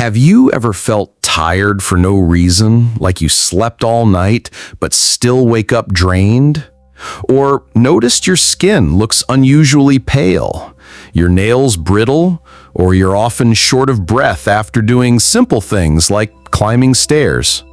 Have you ever felt tired for no reason, like you slept all night but still wake up drained? Or noticed your skin looks unusually pale, your nails brittle, or you're often short of breath after doing simple things like climbing stairs?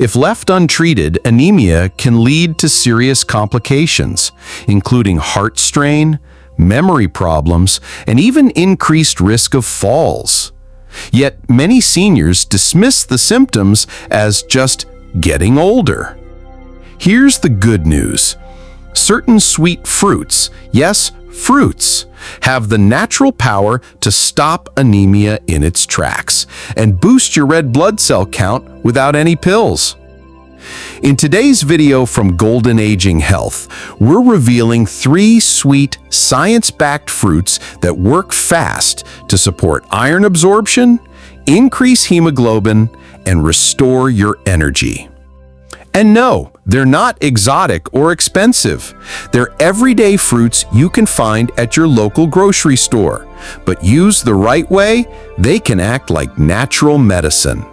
If left untreated, anemia can lead to serious complications, including heart strain, memory problems, and even increased risk of falls. Yet many seniors dismiss the symptoms as just getting older. Here's the good news. Certain sweet fruits, yes, fruits, have the natural power to stop anemia in its tracks and boost your red blood cell count without any pills. In today's video from Golden Aging Health, we're revealing 3 sweet, science-backed fruits that work fast to support iron absorption, increase hemoglobin, and restore your energy. And no, they're not exotic or expensive. They're everyday fruits you can find at your local grocery store. But used the right way, they can act like natural medicine.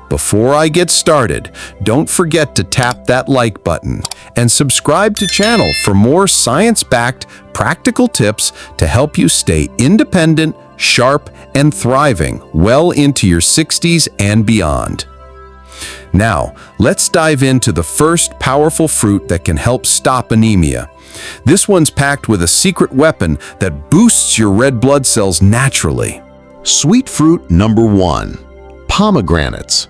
Before I get started, don't forget to tap that like button and subscribe to the channel for more science-backed, practical tips to help you stay independent, sharp, and thriving well into your 60s and beyond. Now, let's dive into the first powerful fruit that can help stop anemia. This one's packed with a secret weapon that boosts your red blood cells naturally. Sweet fruit number 1, pomegranates.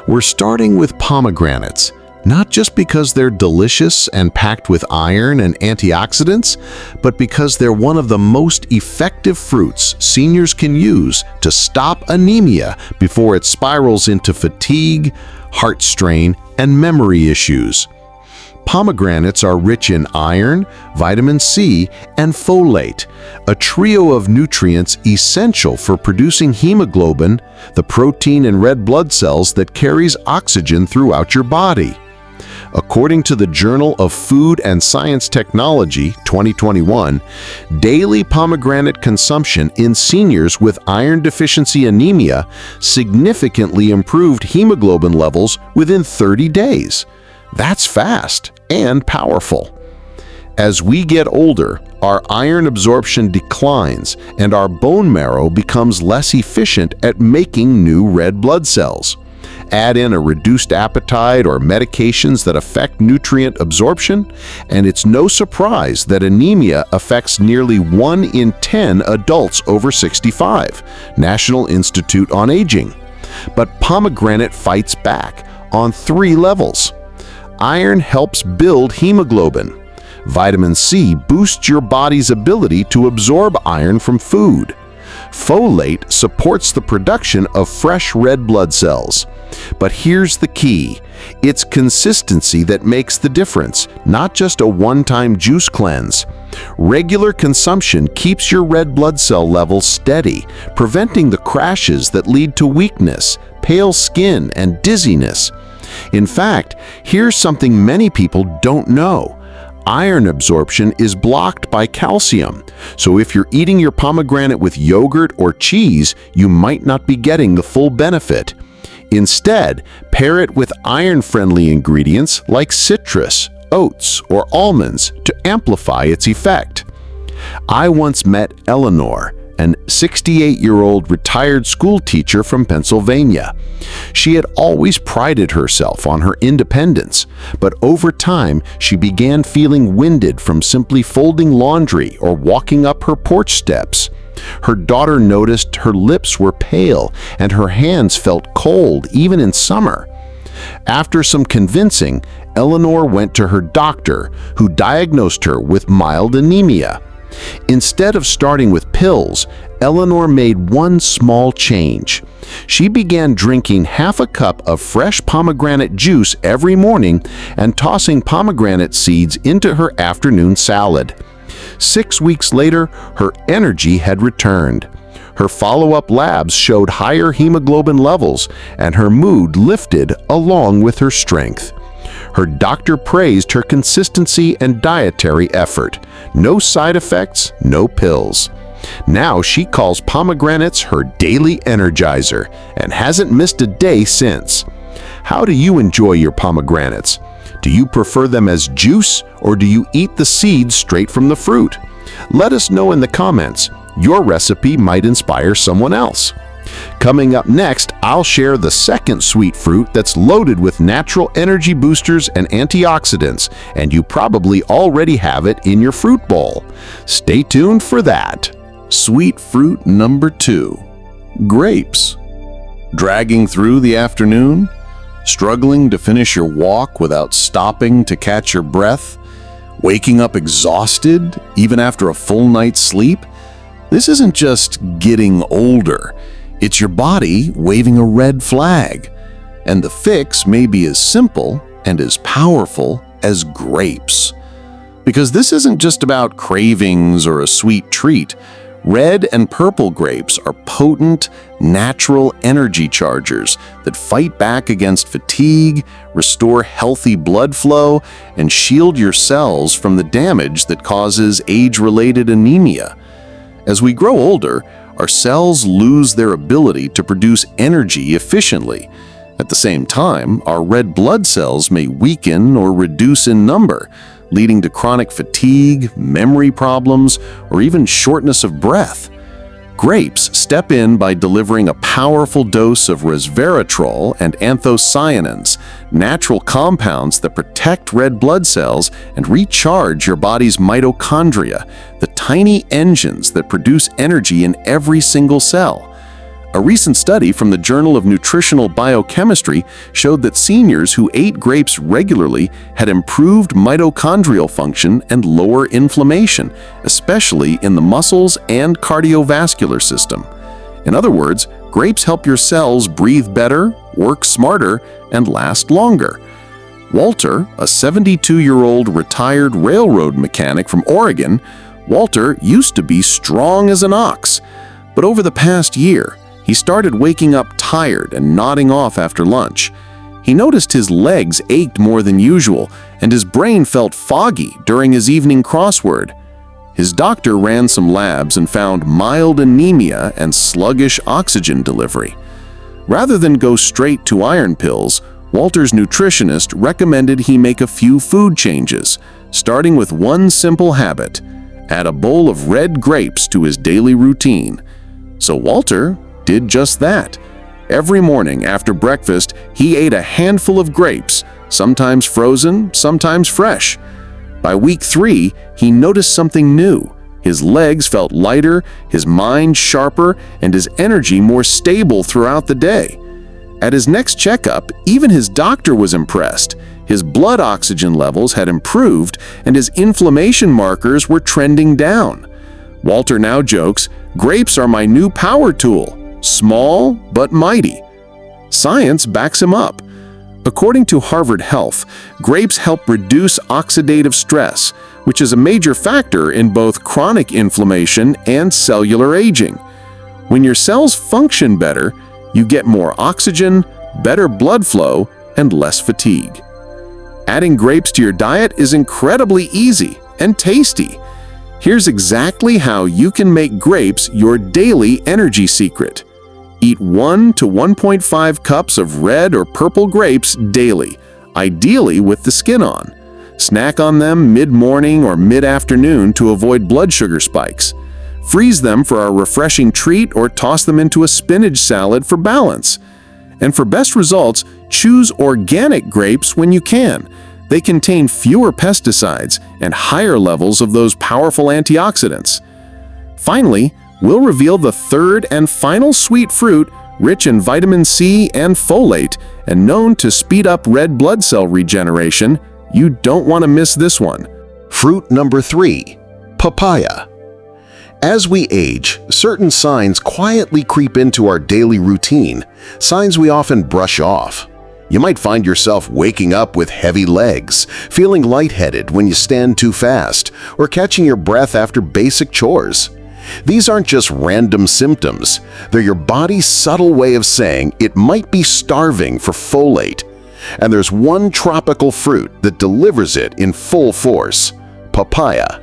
We're starting with pomegranates, not just because they're delicious and packed with iron and antioxidants, but because they're one of the most effective fruits seniors can use to stop anemia before it spirals into fatigue, heart strain, and memory issues. Pomegranates are rich in iron, vitamin C, and folate, a trio of nutrients essential for producing hemoglobin, the protein in red blood cells that carries oxygen throughout your body. According to the Journal of Food and Science Technology 2021, daily pomegranate consumption in seniors with iron deficiency anemia significantly improved hemoglobin levels within 30 days. That's fast and powerful. As we get older, our iron absorption declines and our bone marrow becomes less efficient at making new red blood cells. Add in a reduced appetite or medications that affect nutrient absorption, and it's no surprise that anemia affects nearly 1 in 10 adults over 65, National Institute on Aging. But pomegranate fights back on 3 levels. Iron helps build hemoglobin. Vitamin C boosts your body's ability to absorb iron from food. Folate supports the production of fresh red blood cells. But here's the key. It's consistency that makes the difference, not just a one-time juice cleanse. Regular consumption keeps your red blood cell levels steady, preventing the crashes that lead to weakness, pale skin, and dizziness. In fact, here's something many people don't know. Iron absorption is blocked by calcium, so if you're eating your pomegranate with yogurt or cheese, you might not be getting the full benefit. Instead, pair it with iron-friendly ingredients like citrus, oats, or almonds to amplify its effect. I once met Eleanor, an 68-year-old retired school teacher from Pennsylvania. She had always prided herself on her independence, but over time she began feeling winded from simply folding laundry or walking up her porch steps. Her daughter noticed her lips were pale and her hands felt cold even in summer. After some convincing, Eleanor went to her doctor, who diagnosed her with mild anemia. Instead of starting with pills, Eleanor made one small change. She began drinking half a cup of fresh pomegranate juice every morning and tossing pomegranate seeds into her afternoon salad. 6 weeks later, her energy had returned. Her follow-up labs showed higher hemoglobin levels, and her mood lifted along with her strength. Her doctor praised her consistency and dietary effort. No side effects, no pills. Now she calls pomegranates her daily energizer and hasn't missed a day since. How do you enjoy your pomegranates? Do you prefer them as juice or do you eat the seeds straight from the fruit? Let us know in the comments. Your recipe might inspire someone else. Coming up next, I'll share the second sweet fruit that's loaded with natural energy boosters and antioxidants, and you probably already have it in your fruit bowl. Stay tuned for that. Sweet fruit number 2. Grapes. Dragging through the afternoon? Struggling to finish your walk without stopping to catch your breath? Waking up exhausted, even after a full night's sleep? This isn't just getting older. It's your body waving a red flag. And the fix may be as simple and as powerful as grapes. Because this isn't just about cravings or a sweet treat. Red and purple grapes are potent, natural energy chargers that fight back against fatigue, restore healthy blood flow, and shield your cells from the damage that causes age-related anemia. As we grow older, our cells lose their ability to produce energy efficiently. At the same time, our red blood cells may weaken or reduce in number, leading to chronic fatigue, memory problems, or even shortness of breath. Grapes step in by delivering a powerful dose of resveratrol and anthocyanins, natural compounds that protect red blood cells and recharge your body's mitochondria, the tiny engines that produce energy in every single cell. A recent study from the Journal of Nutritional Biochemistry showed that seniors who ate grapes regularly had improved mitochondrial function and lower inflammation, especially in the muscles and cardiovascular system. In other words, grapes help your cells breathe better, work smarter, and last longer. Walter, a 72-year-old retired railroad mechanic from Oregon, Walter used to be strong as an ox, but over the past year, he started waking up tired and nodding off after lunch. He noticed his legs ached more than usual, and his brain felt foggy during his evening crossword. His doctor ran some labs and found mild anemia and sluggish oxygen delivery. Rather than go straight to iron pills, Walter's nutritionist recommended he make a few food changes, starting with one simple habit: add a bowl of red grapes to his daily routine. So Walter did just that. Every morning after breakfast, he ate a handful of grapes, sometimes frozen, sometimes fresh. By week 3, he noticed something new. His legs felt lighter, his mind sharper, and his energy more stable throughout the day. At his next checkup, even his doctor was impressed. His blood oxygen levels had improved, and his inflammation markers were trending down. Walter now jokes, "Grapes are my new power tool. Small but mighty." Science backs him up. According to Harvard Health, grapes help reduce oxidative stress, which is a major factor in both chronic inflammation and cellular aging. When your cells function better, you get more oxygen, better blood flow, and less fatigue. Adding grapes to your diet is incredibly easy and tasty. Here's exactly how you can make grapes your daily energy secret. Eat 1 to 1.5 cups of red or purple grapes daily, ideally with the skin on. Snack on them mid-morning or mid-afternoon to avoid blood sugar spikes. Freeze them for a refreshing treat or toss them into a spinach salad for balance. And for best results, choose organic grapes when you can. They contain fewer pesticides and higher levels of those powerful antioxidants. Finally, we'll reveal the third and final sweet fruit, rich in vitamin C and folate, and known to speed up red blood cell regeneration. You don't want to miss this one. Fruit number 3, papaya. As we age, certain signs quietly creep into our daily routine, signs we often brush off. You might find yourself waking up with heavy legs, feeling lightheaded when you stand too fast, or catching your breath after basic chores. These aren't just random symptoms. They're your body's subtle way of saying it might be starving for folate. And there's one tropical fruit that delivers it in full force: papaya.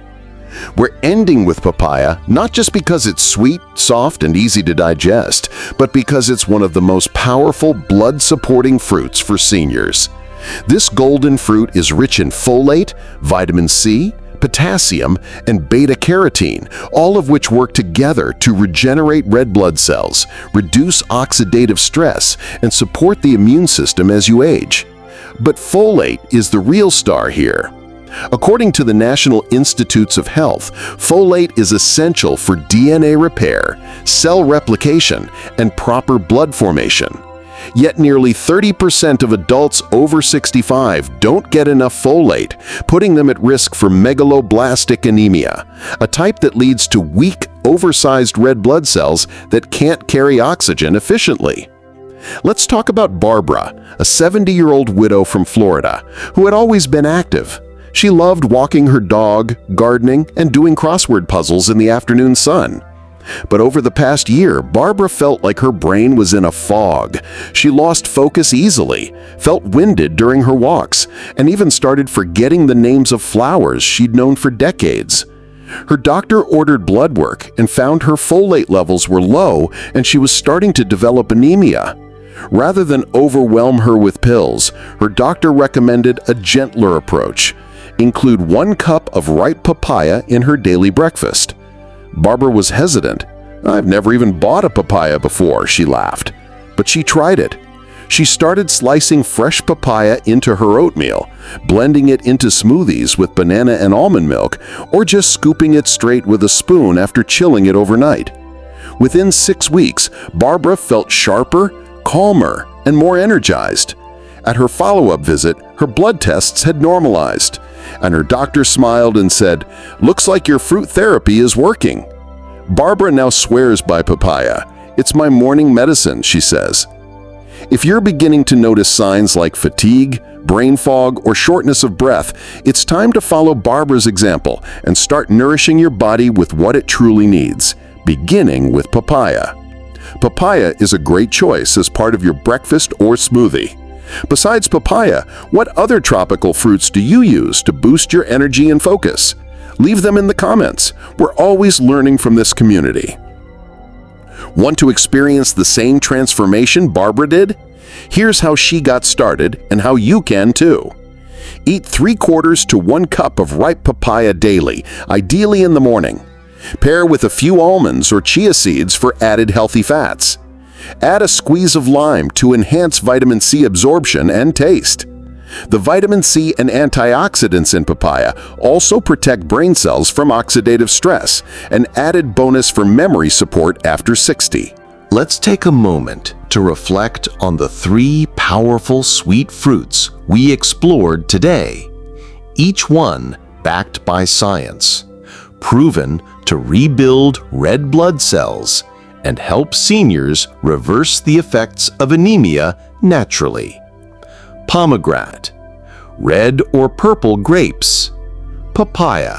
We're ending with papaya not just because it's sweet, soft, and easy to digest, but because it's one of the most powerful blood-supporting fruits for seniors. This golden fruit is rich in folate, vitamin C, potassium, and beta-carotene, all of which work together to regenerate red blood cells, reduce oxidative stress, and support the immune system as you age. But folate is the real star here. According to the National Institutes of Health, folate is essential for DNA repair, cell replication, and proper blood formation. Yet nearly 30% of adults over 65 don't get enough folate, putting them at risk for megaloblastic anemia, a type that leads to weak, oversized red blood cells that can't carry oxygen efficiently. Let's talk about Barbara, a 70-year-old widow from Florida, who had always been active. She loved walking her dog, gardening, and doing crossword puzzles in the afternoon sun. But over the past year, Barbara felt like her brain was in a fog. She lost focus easily, felt winded during her walks, and even started forgetting the names of flowers she'd known for decades. Her doctor ordered blood work and found her folate levels were low and she was starting to develop anemia. Rather than overwhelm her with pills, her doctor recommended a gentler approach. Include 1 cup of ripe papaya in her daily breakfast. Barbara was hesitant. "I've never even bought a papaya before," she laughed. But she tried it. She started slicing fresh papaya into her oatmeal, blending it into smoothies with banana and almond milk, or just scooping it straight with a spoon after chilling it overnight. Within 6 weeks, Barbara felt sharper, calmer, and more energized. At her follow-up visit, her blood tests had normalized, and her doctor smiled and said, "Looks like your fruit therapy is working." Barbara now swears by papaya. "It's my morning medicine," she says. If you're beginning to notice signs like fatigue, brain fog, or shortness of breath, it's time to follow Barbara's example and start nourishing your body with what it truly needs, beginning with papaya. Papaya is a great choice as part of your breakfast or smoothie. Besides papaya, what other tropical fruits do you use to boost your energy and focus? Leave them in the comments. We're always learning from this community. Want to experience the same transformation Barbara did? Here's how she got started and how you can too. Eat 3/4 to 1 cup of ripe papaya daily, ideally in the morning. Pair with a few almonds or chia seeds for added healthy fats. Add a squeeze of lime to enhance vitamin C absorption and taste. The vitamin C and antioxidants in papaya also protect brain cells from oxidative stress, an added bonus for memory support after 60. Let's take a moment to reflect on the 3 powerful sweet fruits we explored today, each one backed by science, proven to rebuild red blood cells and help seniors reverse the effects of anemia naturally. Pomegranate, red or purple grapes, papaya.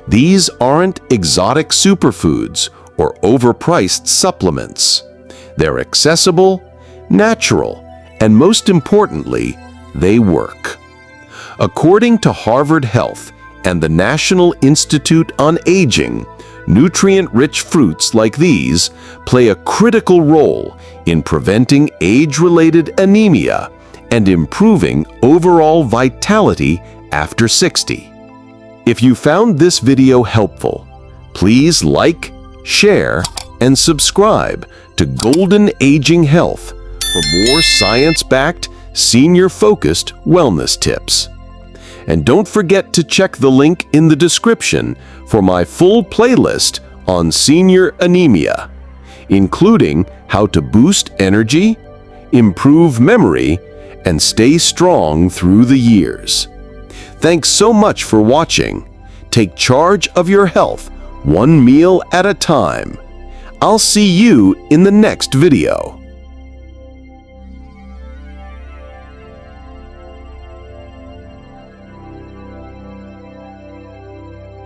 These aren't exotic superfoods or overpriced supplements. They're accessible, natural, and most importantly, they work. According to Harvard Health and the National Institute on Aging, nutrient-rich fruits like these play a critical role in preventing age-related anemia and improving overall vitality after 60. If you found this video helpful, please like, share, and subscribe to Golden Aging Health for more science-backed, senior-focused wellness tips. And don't forget to check the link in the description for my full playlist on senior anemia, including how to boost energy, improve memory, and stay strong through the years. Thanks so much for watching. Take charge of your health, one meal at a time. I'll see you in the next video.